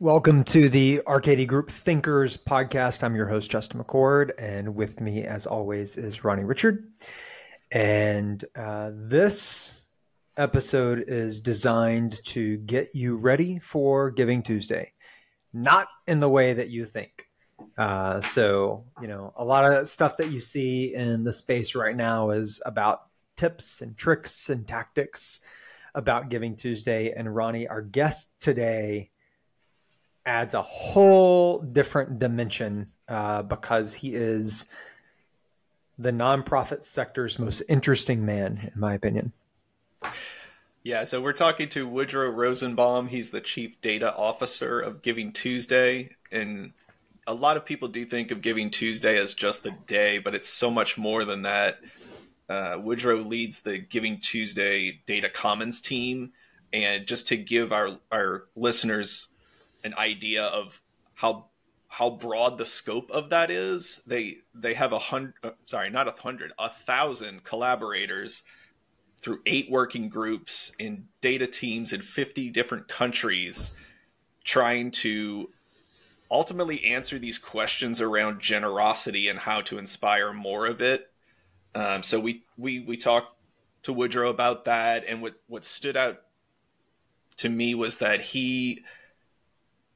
Welcome to the RKD Group Thinkers podcast. I'm your host, Justin McCord, and with me, as always, is Ronnie Richard. And this episode is designed to get you ready for Giving Tuesday, not in the way that you think. A lot of stuff that you see in the space right now is about tips and tricks and tactics about Giving Tuesday. And Ronnie, our guest today, adds a whole different dimension because he is the nonprofit sector's most interesting man, in my opinion. Yeah, so we're talking to Woodrow Rosenbaum. He's the Chief Data Officer of Giving Tuesday. And a lot of people do think of Giving Tuesday as just the day, but it's so much more than that. Woodrow leads the Giving Tuesday Data Commons team. And just to give our listeners an idea of how broad the scope of that is, they have 1,000 collaborators through 8 working groups in data teams in 50 different countries, trying to ultimately answer these questions around generosity and how to inspire more of it. So we talked to Woodrow about that, and what stood out to me was that he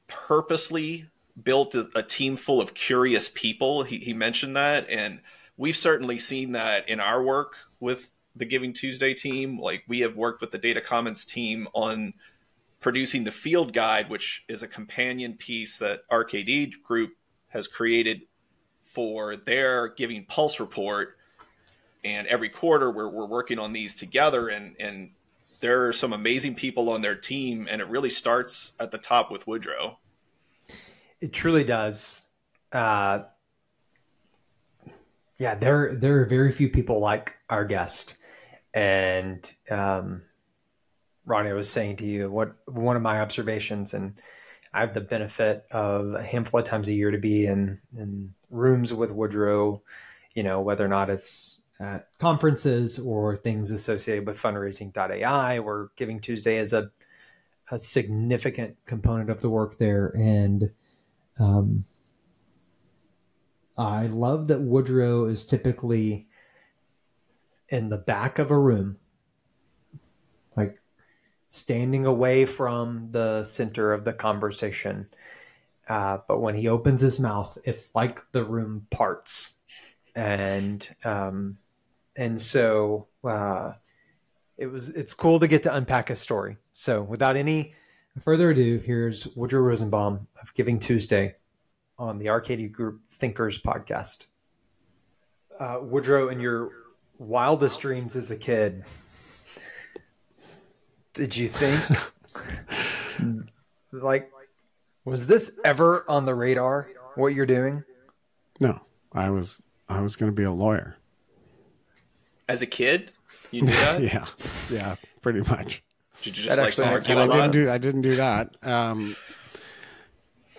purposely built a team full of curious people. He mentioned that, and we've certainly seen that in our work with the Giving Tuesday team. Like, we have worked with the Data Commons team on producing the field guide, which is a companion piece that RKD Group has created for their Giving Pulse report. And every quarter we're working on these together, and there are some amazing people on their team, and it really starts at the top with Woodrow. It truly does. There are very few people like our guest. And Ronnie, I was saying to you, one of my observations, and I have the benefit of a handful of times a year to be in rooms with Woodrow, whether or not it's at conferences or things associated with fundraising.ai, where Giving Tuesday is a significant component of the work there. And I love that Woodrow is typically in the back of a room, like standing away from the center of the conversation. But when he opens his mouth, it's like the room parts. And so it's cool to get to unpack his story. So without any further ado, here's Woodrow Rosenbaum of Giving Tuesday on the RKD Group Thinkers podcast. Woodrow, in your wildest dreams as a kid, did you think, was this ever on the radar, what you're doing? No, I was going to be a lawyer. As a kid, you knew that? Yeah, pretty much. Did you just argue a lot? I didn't do that.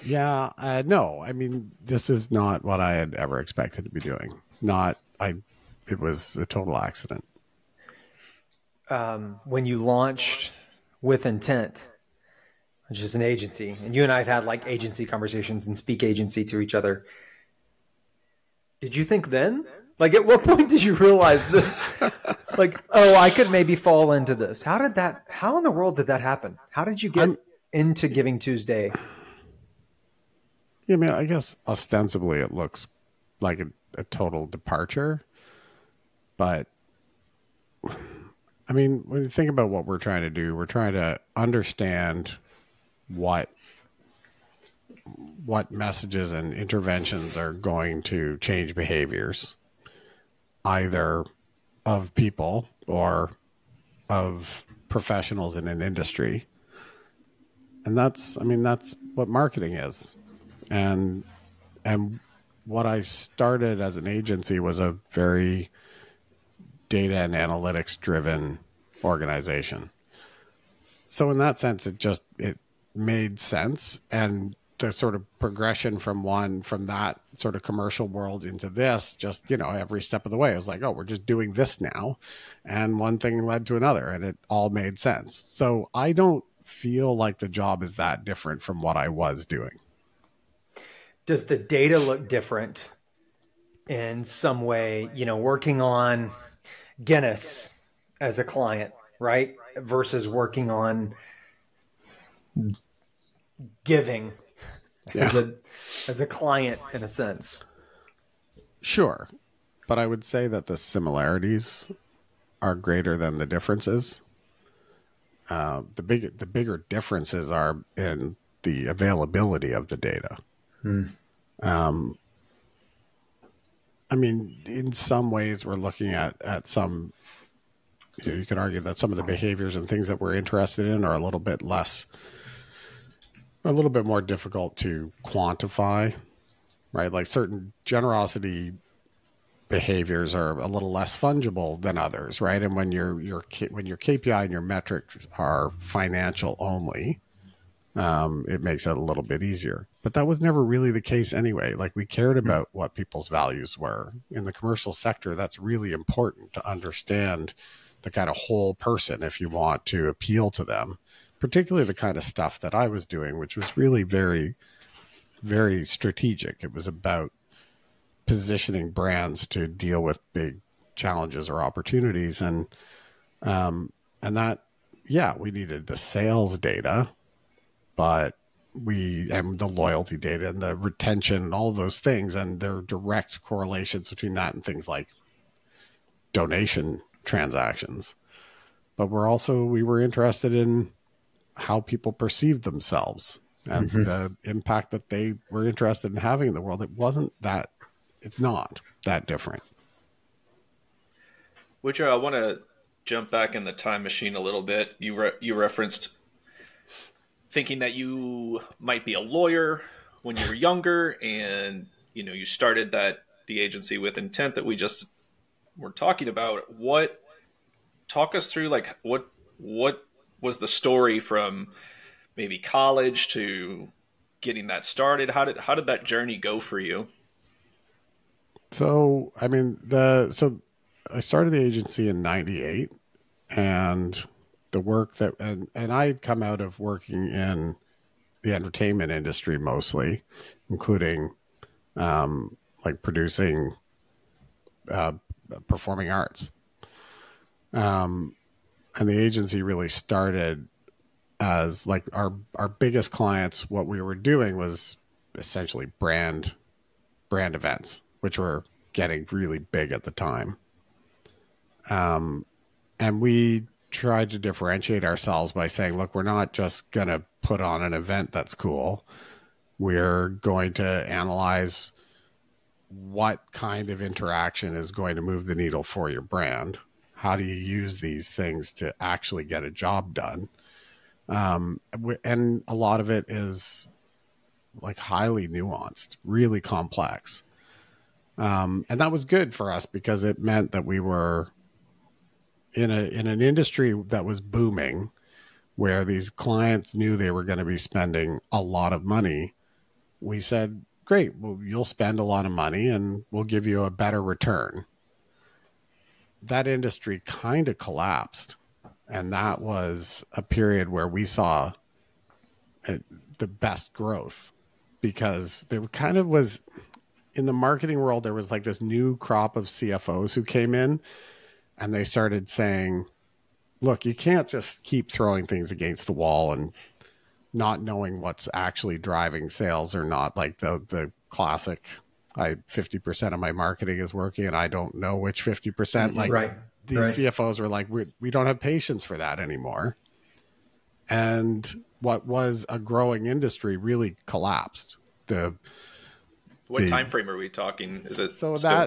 No, I mean, this is not what I had ever expected to be doing. It was a total accident. When you launched With Intent, which is an agency, and you and I have had like agency conversations and speak agency to each other, did you think then? Like, at what point did you realize this? Like, I could maybe fall into this. How in the world did that happen? How did you get into Giving Tuesday? Yeah, I mean, I guess ostensibly it looks like a total departure. But, I mean, when you think about what we're trying to do, we're trying to understand what messages and interventions are going to change behaviors, either of people or of professionals in an industry. And that's what marketing is. And what I started as an agency was a very data and analytics driven organization. So in that sense, it made sense. And the sort of progression from that sort of commercial world into this, just, every step of the way, I was like, we're just doing this now. And one thing led to another, and it all made sense. So I don't feel like the job is that different from what I was doing. Does the data look different in some way, working on Guinness as a client, right? Versus working on giving as a client in a sense. Sure. But I would say that the similarities are greater than the differences. The bigger differences are in the availability of the data. I mean, in some ways we're looking at some, you could argue that some of the behaviors and things that we're interested in are a little bit more difficult to quantify, right? Like certain generosity behaviors are a little less fungible than others, right? And when your KPI and your metrics are financial only, it makes it a little bit easier. But that was never really the case anyway. Like we cared about what people's values were. In the commercial sector, that's really important to understand the kind of whole person if you want to appeal to them, particularly the kind of stuff that I was doing, which was really very, very strategic. It was about positioning brands to deal with big challenges or opportunities. And that, we needed the sales data, and the loyalty data and the retention and all of those things. And there are direct correlations between that and things like donation transactions. But we were interested in how people perceived themselves and the impact that they were interested in having in the world. It's not that different. Woodrow, I want to jump back in the time machine a little bit. You referenced thinking that you might be a lawyer when you were younger, and you started the agency with intent that we just were talking about. Talk us through what was the story from maybe college to getting that started? How did that journey go for you? So, I mean, I started the agency in 98, and the work and I had come out of working in the entertainment industry mostly, including like producing performing arts. And the agency really started as like our biggest clients. What we were doing was essentially brand events, which were getting really big at the time. And we tried to differentiate ourselves by saying, look, we're not just going to put on an event that's cool. We're going to analyze what kind of interaction is going to move the needle for your brand. How do you use these things to actually get a job done? And a lot of it is like highly nuanced, really complex. And that was good for us because it meant that we were in an industry that was booming, where these clients knew they were going to be spending a lot of money. We said, great, well, you'll spend a lot of money and we'll give you a better return. That industry kind of collapsed. And that was a period where we saw the best growth, because there kind of was, in the marketing world, there was like this new crop of CFOs who came in, and they started saying, look, you can't just keep throwing things against the wall and not knowing what's actually driving sales or not. Like the classic, 50% of my marketing is working and I don't know which 50%. Like these CFOs were like, we don't have patience for that anymore. And what was a growing industry really collapsed. What time frame are we talking? Is it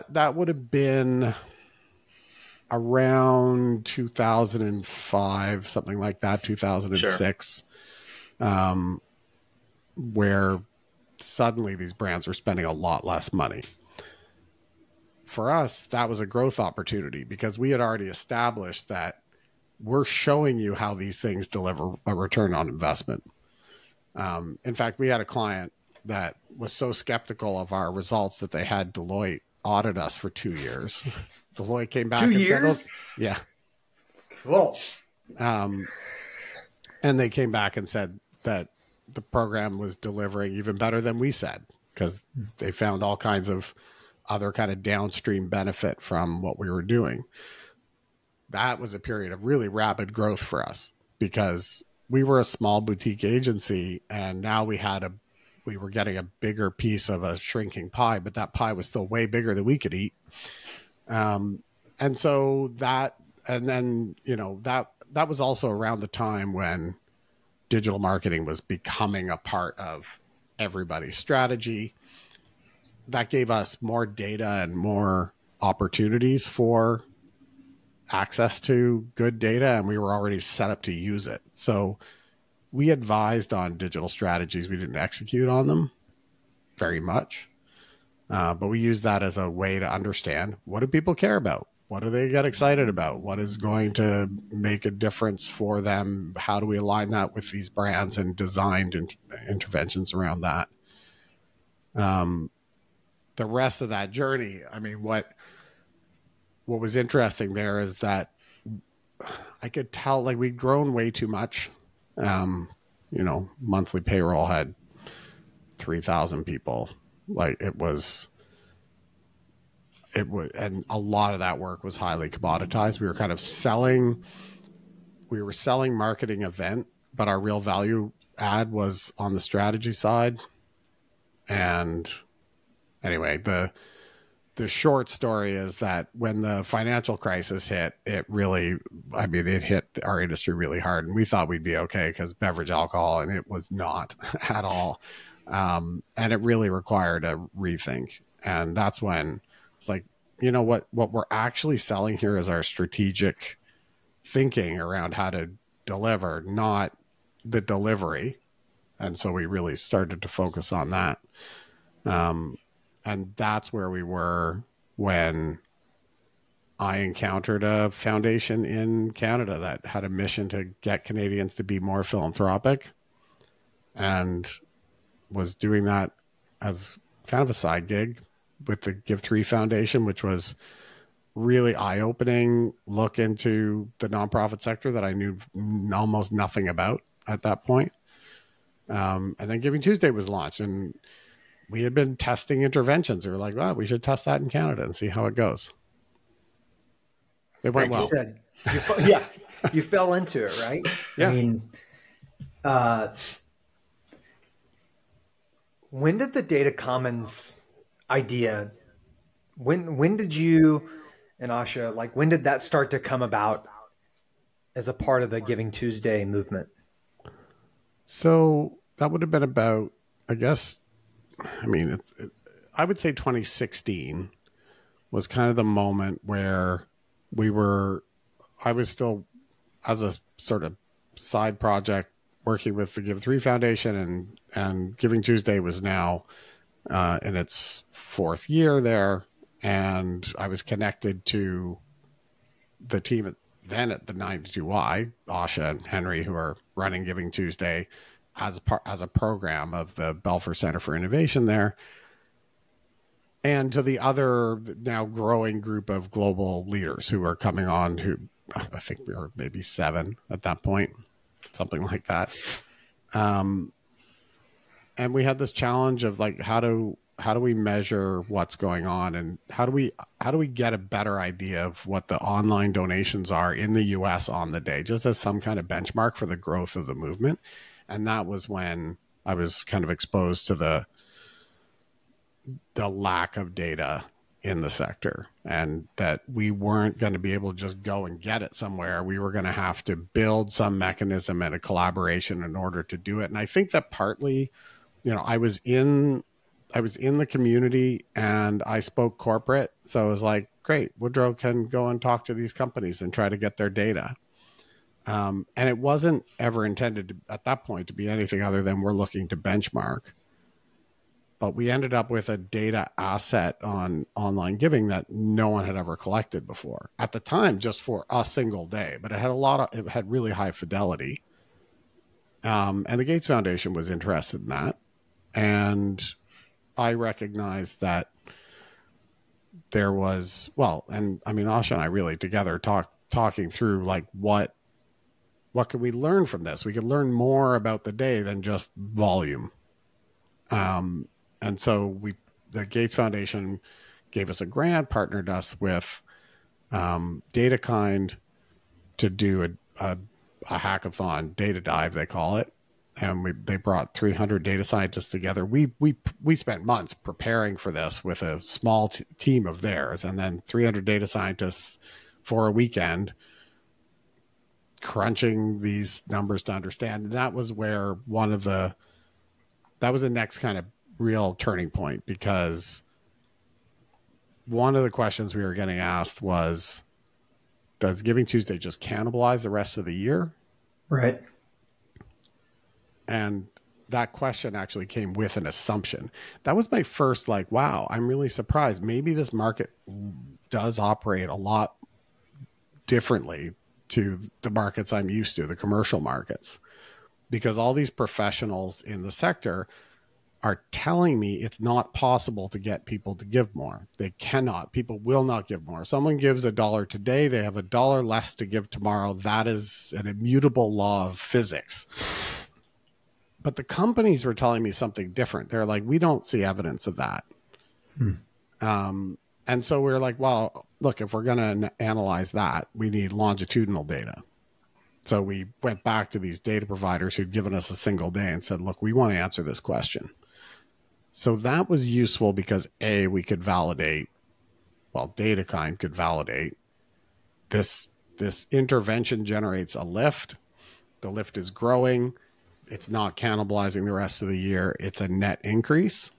that would have been around 2005, something like that, 2006, where suddenly these brands were spending a lot less money. For us, that was a growth opportunity because we had already established that we're showing you how these things deliver a return on investment. In fact, we had a client that was so skeptical of our results that they had Deloitte audit us for 2 years. Deloitte came back 2 years? Yeah. Cool. And they came back and said that the program was delivering even better than we said, because they found all kinds of other kind of downstream benefit from what we were doing. That was a period of really rapid growth for us, because we were a small boutique agency, and now we were getting a bigger piece of a shrinking pie, but that pie was still way bigger than we could eat. And so that, and then, you know, that was also around the time when digital marketing was becoming a part of everybody's strategy. That gave us more data and more opportunities for access to good data, and we were already set up to use it. So we advised on digital strategies. We didn't execute on them very much, but we used that as a way to understand, what do people care about? What do they get excited about? What is going to make a difference for them? How do we align that with these brands, and designed interventions around that? The rest of that journey, I mean, what was interesting there is that I could tell, like, we'd grown way too much. You know, monthly payroll had 3,000 people. Like, it was, and a lot of that work was highly commoditized. We were kind of selling marketing event, but our real value add was on the strategy side. And anyway, the short story is that when the financial crisis hit, it hit our industry really hard, and we thought we'd be okay because beverage alcohol, and it was not at all. And it really required a rethink. And that's when it's like, you know, what we're actually selling here is our strategic thinking around how to deliver, not the delivery. And so we really started to focus on that. And that's where we were when I encountered a foundation in Canada that had a mission to get Canadians to be more philanthropic, and was doing that as kind of a side gig with the Give3 Foundation, which was really eye-opening look into the nonprofit sector that I knew almost nothing about at that point. And then GivingTuesday was launched, and we had been testing interventions. We were like, well, we should test that in Canada and see how it goes. It went well. You said, yeah, you fell into it, right? Yeah. I mean, when did the data commons idea, when did you and Asha, like, when did that start to come about as a part of the GivingTuesday movement? So that would have been about, I guess, I mean, I would say 2016 was kind of the moment where I was still, as a sort of side project, working with the Give3 Foundation, and GivingTuesday was now in its 4th year there. And I was connected to the team at the 92Y, Asha and Henry, who are running GivingTuesday as a program of the Belfer Center for Innovation there, and to the other now growing group of global leaders who are coming on, who I think we were maybe 7 at that point, something like that. And we had this challenge of, like, how do we measure what's going on, and how do we get a better idea of what the online donations are in the US on the day, just as some kind of benchmark for the growth of the movement. And that was when I was kind of exposed to the lack of data in the sector, and that we weren't going to be able to just go and get it somewhere. We were going to have to build some mechanism and a collaboration in order to do it. And I think that partly, you know, I was in the community and I spoke corporate. So I was like, great, Woodrow can go and talk to these companies and try to get their data. And it wasn't ever intended at that point to be anything other than we're looking to benchmark. But we ended up with a data asset on online giving that no one had ever collected before at the time, just for a single day. But it had really high fidelity. And the Gates Foundation was interested in that. And I recognized that there was, well, and I mean, Asha and I really together talking through, like, what what can we learn from this? We can learn more about the day than just volume. And so the Gates Foundation gave us a grant, partnered us with DataKind to do a hackathon, data dive, they call it. And they brought 300 data scientists together. We spent months preparing for this with a small team of theirs, and then 300 data scientists for a weekend crunching these numbers to understand. And that was where that was the next kind of real turning point, because one of the questions we were getting asked was, does Giving Tuesday just cannibalize the rest of the year? Right. And that question actually came with an assumption. That was my first, like, wow, I'm really surprised. Maybe this market does operate a lot differently to the markets I'm used to, the commercial markets, because all these professionals in the sector are telling me it's not possible to get people to give more. They cannot. People will not give more. If someone gives $1 today, they have $1 less to give tomorrow. That is an immutable law of physics. But the companies were telling me something different. They're like, we don't see evidence of that. And so we're like, well, look, if we're going to analyze that, we need longitudinal data. So we went back to these data providers who'd given us a single day and said, look, we want to answer this question. So that was useful because we could validate, well, DataKind could validate this intervention generates a lift. The lift is growing. It's not cannibalizing the rest of the year. It's a net increase,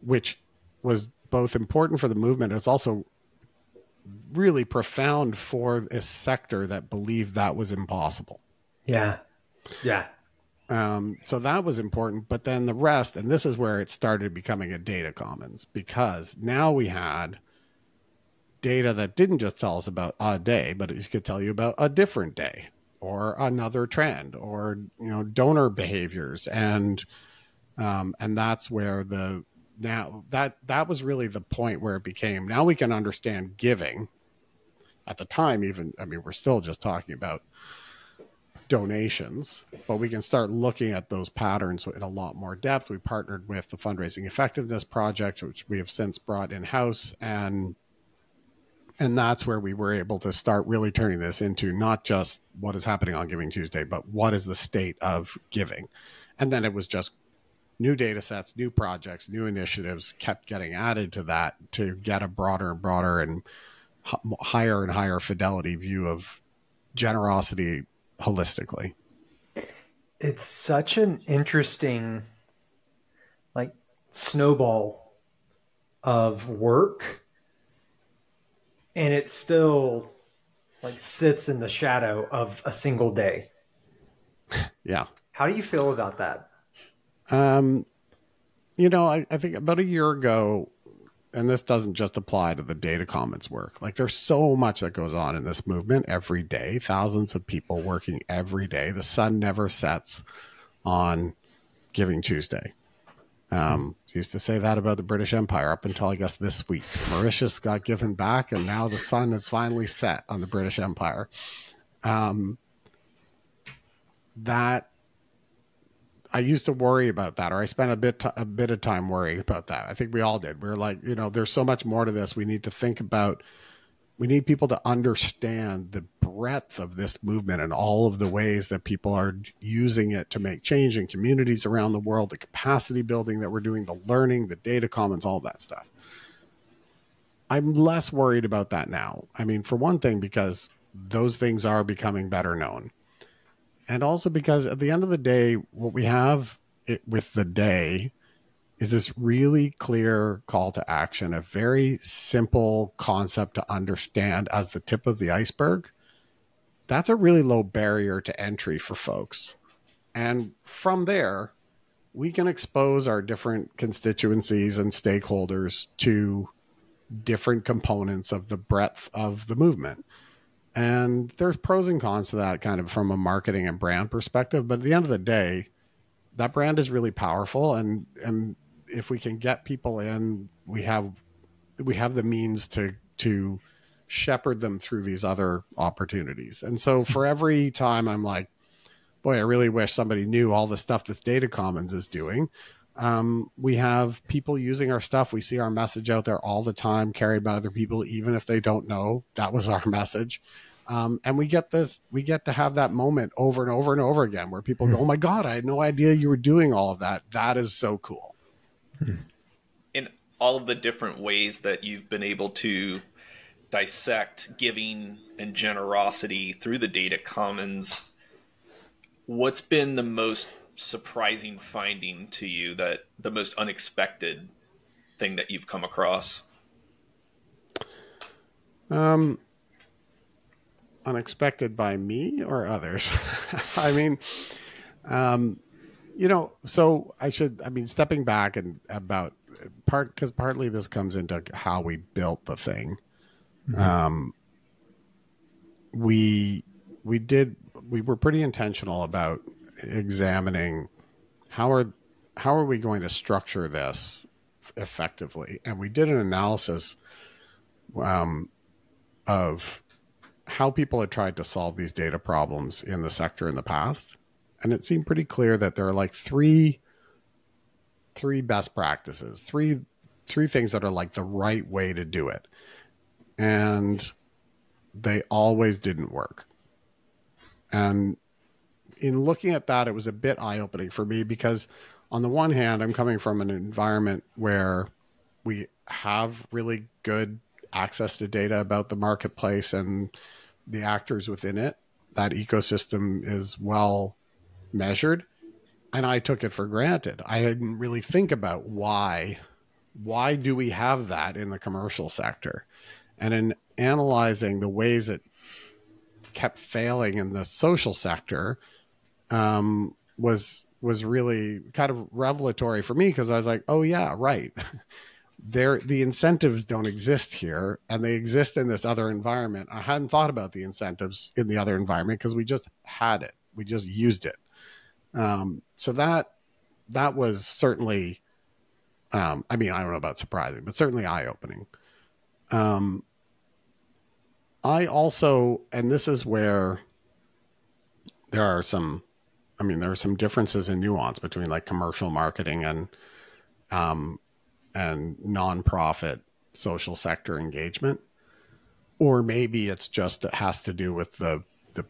which was both important for the movement. It's also really profound for a sector that believed that was impossible. Yeah. Yeah. So that was important, but then the rest, and this is where it started becoming a data commons, because now we had data that didn't just tell us about a day, but it could tell you about a different day or another trend or, donor behaviors. And that's where that was really the point where it became, now we can understand giving. At the time, we're still just talking about donations, but we can start looking at those patterns in a lot more depth. We partnered with the Fundraising Effectiveness Project, which we have since brought in-house, and that's where we were able to start really turning this into not just what is happening on Giving Tuesday, but what is the state of giving. And then it was just new data sets, new projects, new initiatives kept getting added to that to get a broader and broader and higher and higher fidelity view of generosity holistically. It's such an interesting, snowball of work, and it still sits in the shadow of a single day. Yeah. How do you feel about that? I think about a year ago, and this doesn't just apply to the data commons work. There's so much that goes on in this movement every day, thousands of people working every day. The sun never sets on Giving Tuesday. Used to say that about the British Empire up until, I guess, this week. Mauritius got given back, and now the sun has finally set on the British Empire. That I used to worry about that, or I spent a bit of time worrying about that. I think we all did. We were like, there's so much more to this. We need to think about, we need people to understand the breadth of this movement and all of the ways that people are using it to make change in communities around the world, the capacity building that we're doing, the learning, the data commons, all that stuff. I'm less worried about that now. For one thing, because those things are becoming better known. And also because at the end of the day, what we have with the day is this really clear call to action, a very simple concept to understand as the tip of the iceberg. That's a really low barrier to entry for folks. And from there, we can expose our different constituencies and stakeholders to different components of the breadth of the movement. And there's pros and cons to that kind of from a marketing and brand perspective. But at the end of the day, that brand is really powerful. And if we can get people in, we have the means to shepherd them through these other opportunities. And so for every time I'm like, boy, I really wish somebody knew all the stuff this Data Commons is doing. We have people using our stuff. We see our message out there all the time, carried by other people, even if they don't know that was our message. And we get to have that moment over and over and over again where people go, oh my God, I had no idea you were doing all of that. That is so cool. In all of the different ways that you've been able to dissect giving and generosity through the Data Commons, what's been the most surprising finding to you, that the most unexpected thing that you've come across? Unexpected by me or others? I mean, so stepping back and because partly this comes into how we built the thing. Mm-hmm. We were pretty intentional about examining how are we going to structure this effectively, and we did an analysis of how people had tried to solve these data problems in the sector in the past, and it seemed pretty clear that there are like three best practices, three things that are like the right way to do it, and they always didn't work. And in looking at that, it was a bit eye-opening for me, because on the one hand, I'm coming from an environment where we have really good access to data about the marketplace and the actors within it. That ecosystem is well measured, and I took it for granted. I didn't really think about why do we have that in the commercial sector? And in analyzing the ways it kept failing in the social sector, was really kind of revelatory for me, because I was like, oh yeah, right. The incentives don't exist here, and they exist in this other environment. I hadn't thought about the incentives in the other environment because we just had it. We just used it. So that was certainly, I don't know about surprising, but certainly eye-opening. I also, and this is where there are some differences in nuance between like commercial marketing and nonprofit social sector engagement, or maybe it's just, it has to do with the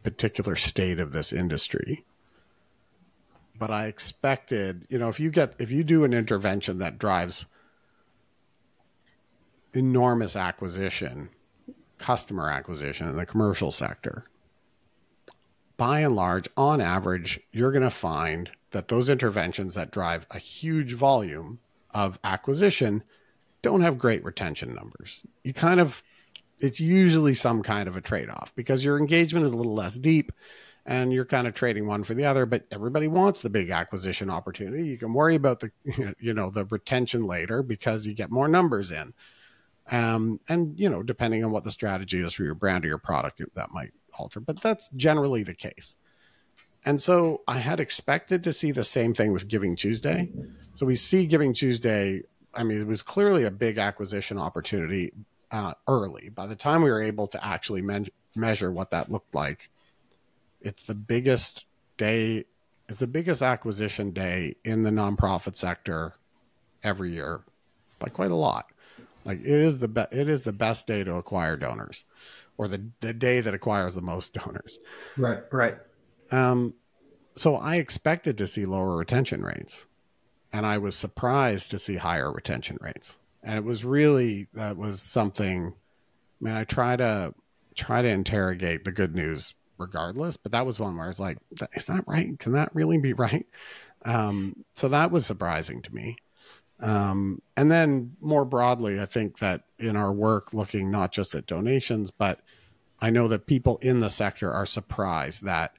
particular state of this industry. But I expected, if you do an intervention that drives enormous customer acquisition in the commercial sector, by and large, on average, you're going to find that those interventions that drive a huge volume of acquisition don't have great retention numbers. It's usually some kind of a trade-off, because your engagement is a little less deep and you're kind of trading one for the other, but everybody wants the big acquisition opportunity. You can worry about the retention later because you get more numbers in. And depending on what the strategy is for your brand or your product, that might alter, but that's generally the case. And so I had expected to see the same thing with GivingTuesday. So we see GivingTuesday, it was clearly a big acquisition opportunity early. By the time we were able to actually measure what that looked like, it's the biggest acquisition day in the nonprofit sector every year by quite a lot. Like it is the best day to acquire donors, or the day that acquires the most donors. Right. So I expected to see lower retention rates, and I was surprised to see higher retention rates. And that was something, I try to interrogate the good news regardless, but that was one where I was like, is that right? Can that really be right? So that was surprising to me. And then more broadly, I think that in our work, looking not just at donations, but I know that people in the sector are surprised that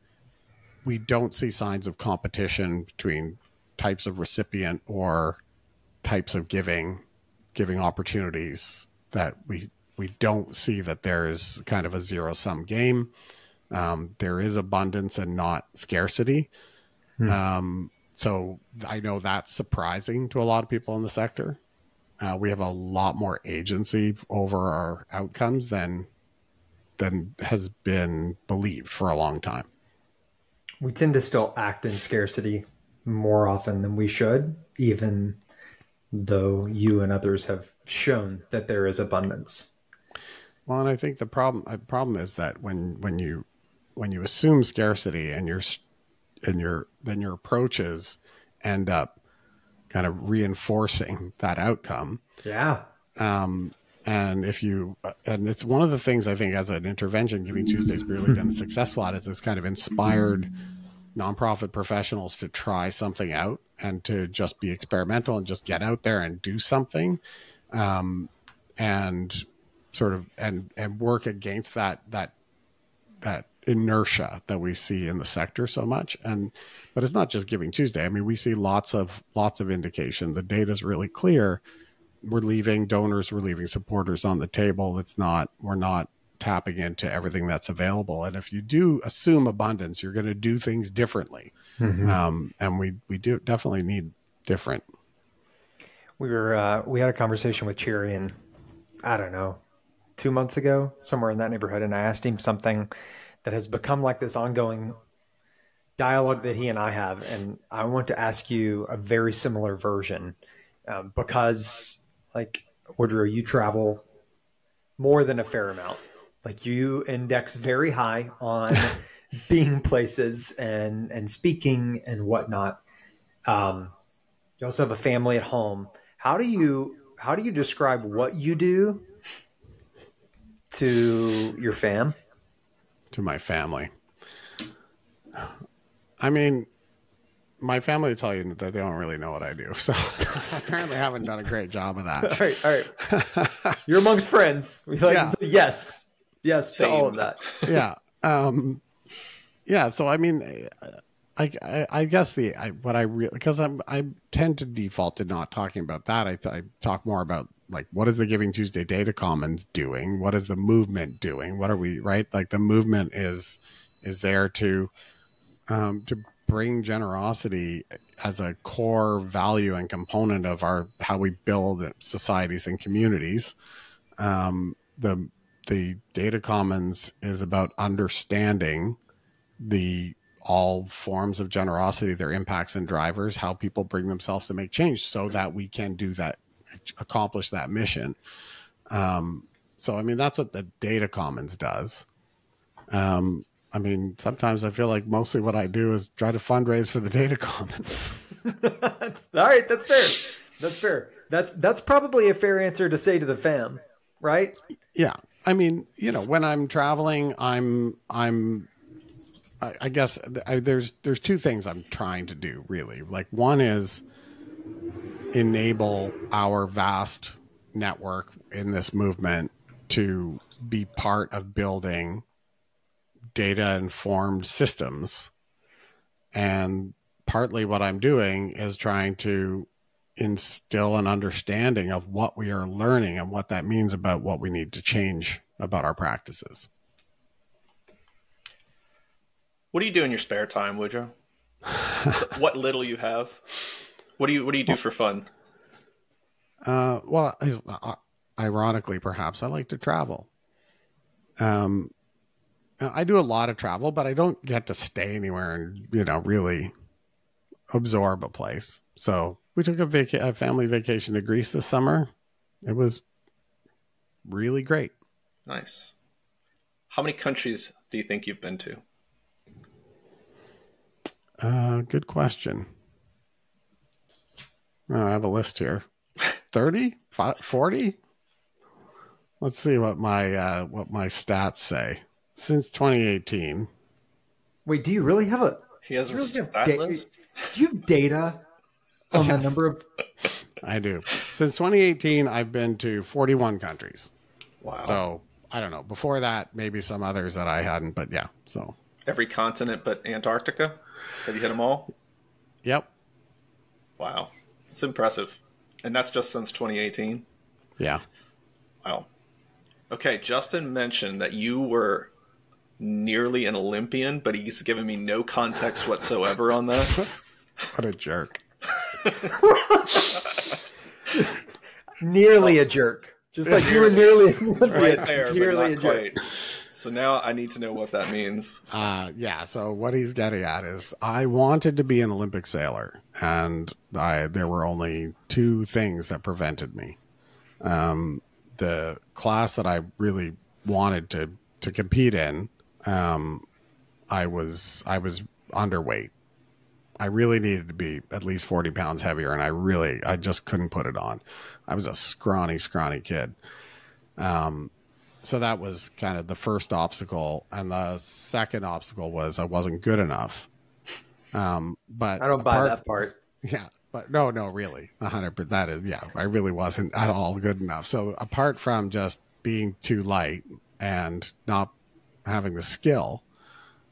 we don't see signs of competition between types of recipient or types of giving opportunities, that we don't see that there is kind of a zero-sum game. There is abundance and not scarcity. So I know that's surprising to a lot of people in the sector. We have a lot more agency over our outcomes than than has been believed for a long time. We tend to still act in scarcity more often than we should, even though you and others have shown that there is abundance. Well, and I think the problem is that when you assume scarcity and your approaches end up kind of reinforcing that outcome. Yeah. And it's one of the things I think as an intervention, GivingTuesday's really been successful at, is it's kind of inspired nonprofit professionals to try something out and to just be experimental and just get out there and do something, and sort of and work against that inertia that we see in the sector so much. But it's not just GivingTuesday. I mean, we see lots of indication. The data is really clear. We're leaving donors, we're leaving supporters on the table. We're not tapping into everything that's available. And if you do assume abundance, you're going to do things differently. Mm-hmm. And we do definitely need different. We had a conversation with Cherian, I don't know, 2 months ago, somewhere in that neighborhood. And I asked him something that has become like this ongoing dialogue that he and I have. And I want to ask you a very similar version, because like Woodrow, you travel more than a fair amount. Like you index very high on being places and speaking and whatnot. You also have a family at home. How do you describe what you do to your fam? To my family. I mean, my family tell you that they don't really know what I do. So I apparently haven't done a great job of that. All right. You're amongst friends. Yes. Yes to all of that. Yeah. Yeah. So, I mean, I guess because I tend to default to not talking about that. I talk more about like, what is the GivingTuesday Data Commons doing? What is the movement doing? What are we, right? Like the movement is there to bring generosity as a core value and component of how we build societies and communities. The Data Commons is about understanding all forms of generosity, their impacts and drivers, how people bring themselves to make change so that we can do that, accomplish that mission. So, I mean, that's what the Data Commons does. I mean, sometimes I feel like mostly what I do is try to fundraise for the Data Commons. All right. That's fair. That's fair. That's probably a fair answer to say to the fam, right? Yeah. I mean, when I'm traveling, I guess there's two things I'm trying to do really. Like one is enable our vast network in this movement to be part of building data-informed systems. And partly what I'm doing is trying to instill an understanding of what we are learning and what that means about what we need to change about our practices. What do you do in your spare time, Woodrow? What little you have? What do you do for fun? Well, ironically, perhaps I like to travel. I do a lot of travel, but I don't get to stay anywhere and, really absorb a place. So we took a family vacation to Greece this summer. It was really great. Nice. How many countries do you think you've been to? Good question. I have a list here. 30? 40? Let's see what my stats say. Since 2018. Wait, do you really have a... He has a stat list? Do you have data on the number of... I do. Since 2018, I've been to 41 countries. Wow. So, I don't know. Before that, maybe some others that I hadn't, but yeah, so. Every continent but Antarctica? Have you hit them all? Yep. Wow. It's impressive. And that's just since 2018? Yeah. Wow. Okay, Justin mentioned that you were nearly an Olympian, but he's given me no context whatsoever on that. What a jerk. Nearly a jerk. Just like you were nearly an Olympian. Right there, nearly but not quite. So now I need to know what that means. Yeah. So what he's getting at is I wanted to be an Olympic sailor, and there were only two things that prevented me. The class that I really wanted to compete in, I was underweight. I really needed to be at least 40 pounds heavier, and I just couldn't put it on. I was a scrawny kid. So that was kind of the first obstacle. And the second obstacle was I wasn't good enough. But I don't buy that part. Yeah, but no, really 100%. That is, yeah, I really wasn't at all good enough. So apart from just being too light and not having the skill,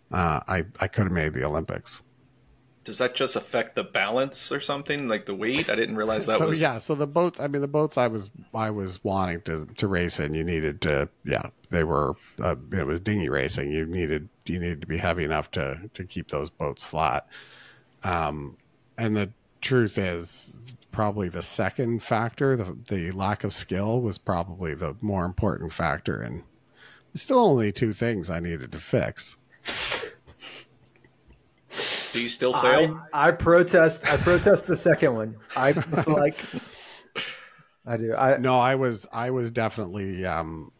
I could have made the Olympics. Does that just affect the balance or something, like the weight? I didn't realize that was... Yeah, so the boats I was wanting to race in, you needed to, they were, it was dinghy racing. You needed to be heavy enough to keep those boats flat. And the truth is probably the second factor, the lack of skill, was probably the more important factor. And still only two things I needed to fix. Do you still sail? I protest the second one. I do. No, I was definitely the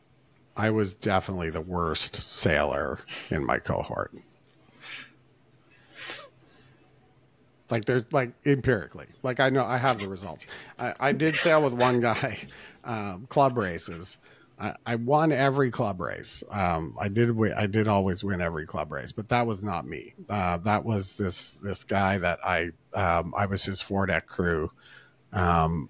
worst sailor in my cohort. Like there's like empirically, like I know I have the results. I did sail with one guy, club races. I won every club race. I did always win every club race, but that was not me. That was this guy that I was his foredeck crew. I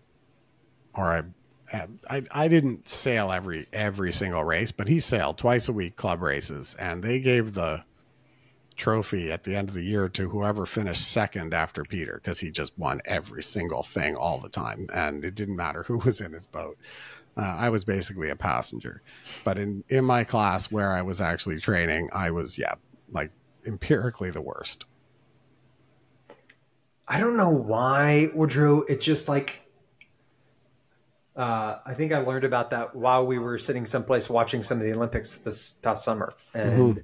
didn't sail every single race, but he sailed twice a week club races, and they gave the trophy at the end of the year to whoever finished second after Peter, because he just won every single thing all the time, and it didn't matter who was in his boat. I was basically a passenger, but in my class where I was actually training, I was, like empirically the worst. I don't know why, Woodrow. It just like, I think I learned about that while we were sitting someplace watching some of the Olympics this past summer. And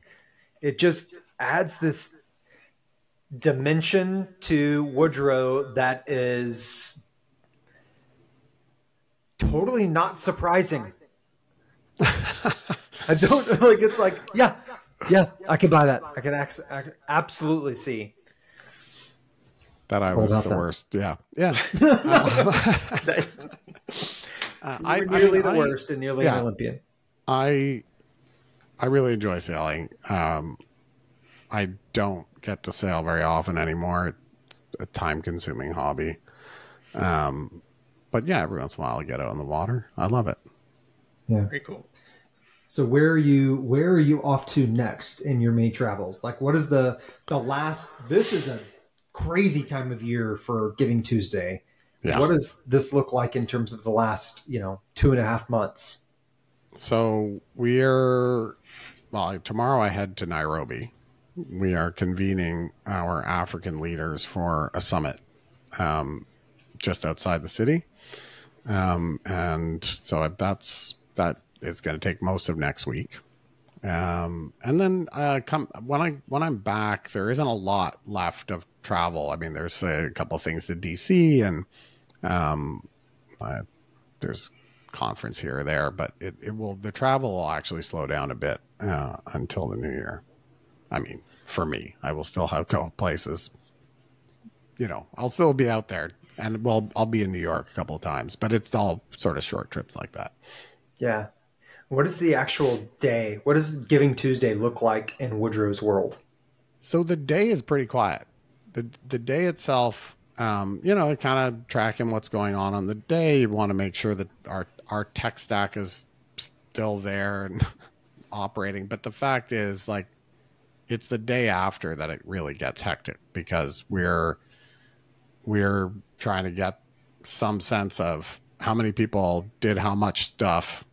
it just adds this dimension to Woodrow that is totally not surprising. I don't like, it's like, yeah, I can buy that. I can absolutely see that I was the worst. Yeah. You were nearly the worst and nearly an Olympian. I really enjoy sailing. I don't get to sail very often anymore. It's a time-consuming hobby. But yeah, every once in a while I get out on the water. I love it. Yeah. Very cool. So where are you off to next in your many travels? Like, what is the last, this is a crazy time of year for Giving Tuesday. Yeah. What does this look like in terms of the last, 2.5 months? So tomorrow I head to Nairobi. We are convening our African leaders for a summit just outside the city. And so that is going to take most of next week. And then when I'm back, there isn't a lot left of travel. I mean, there's a couple of things to DC, and there's conference here or there, but the travel will actually slow down a bit until the new year. I mean, for me, I will still go places. I'll still be out there, and I'll be in New York a couple of times, but it's all sort of short trips like that. Yeah. What is the actual day? What does Giving Tuesday look like in Woodrow's world? So the day is pretty quiet. The day itself, kind of tracking what's going on the day. You want to make sure that our tech stack is still there and operating. But the fact is, like, it's the day after that it really gets hectic, because we're trying to get some sense of how many people did how much stuff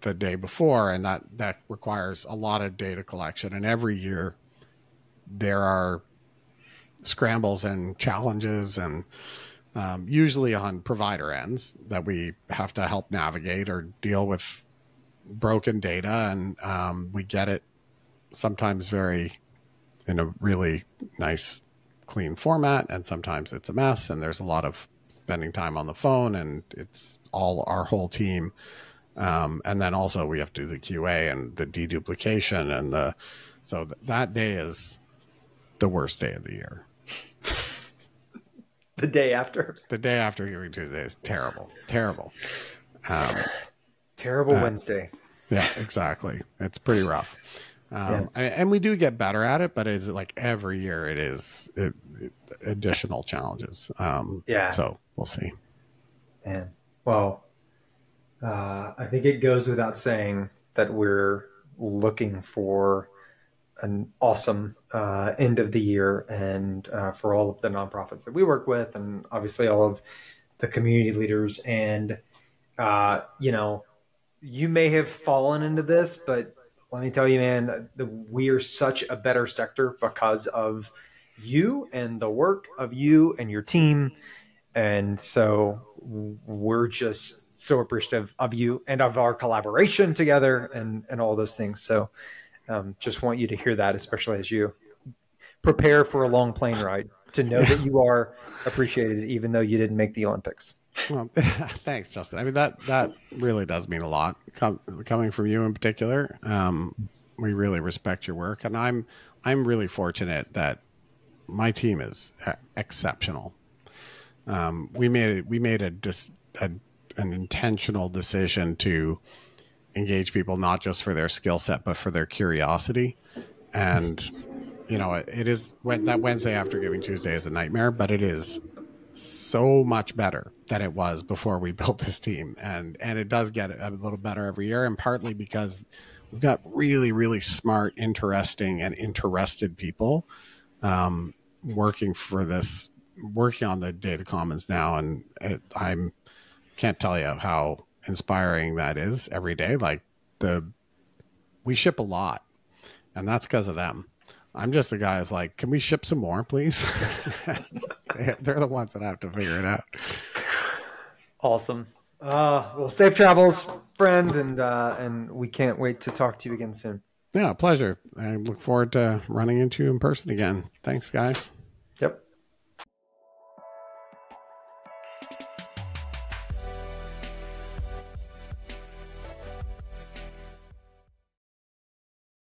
the day before, and that requires a lot of data collection. And every year there are scrambles and challenges, and usually on provider ends, that we have to help navigate or deal with broken data, and we get it sometimes in a really nice, clean format, and sometimes it's a mess, and there's a lot of spending time on the phone, and it's all our whole team. And then also we have to do the QA and the deduplication, and so that day is the worst day of the year. The day after Giving Tuesday is terrible. Terrible Wednesday. Yeah, exactly. It's pretty rough. And we do get better at it, but it's like every year it is additional challenges. So we'll see. Man, well, I think it goes without saying that we're looking for an awesome end of the year, and for all of the nonprofits that we work with, and obviously all of the community leaders. And you may have fallen into this, but let me tell you, man, we are such a better sector because of you and the work of you and your team. And so we're just so appreciative of you and of our collaboration together and all those things. So just want you to hear that, especially as you prepare for a long plane ride, to know that you are appreciated, even though you didn't make the Olympics. Well, thanks, Justin. I mean, that really does mean a lot coming from you in particular. We really respect your work, and I'm really fortunate that my team is exceptional. We made an intentional decision to engage people not just for their skill set but for their curiosity. And it is that Wednesday after Giving Tuesday is a nightmare, but it is so much better than it was before we built this team, and it does get a little better every year, and partly because we've got really, really smart, interesting, and interested people working on the data commons now, and I can't tell you how inspiring that is every day. Like we ship a lot, and that's because of them. I'm just the guy who's like, can we ship some more, please? They're the ones that have to figure it out. Awesome. Well, safe travels, friend, and we can't wait to talk to you again soon. Yeah, pleasure. I look forward to running into you in person again. Thanks, guys. Yep.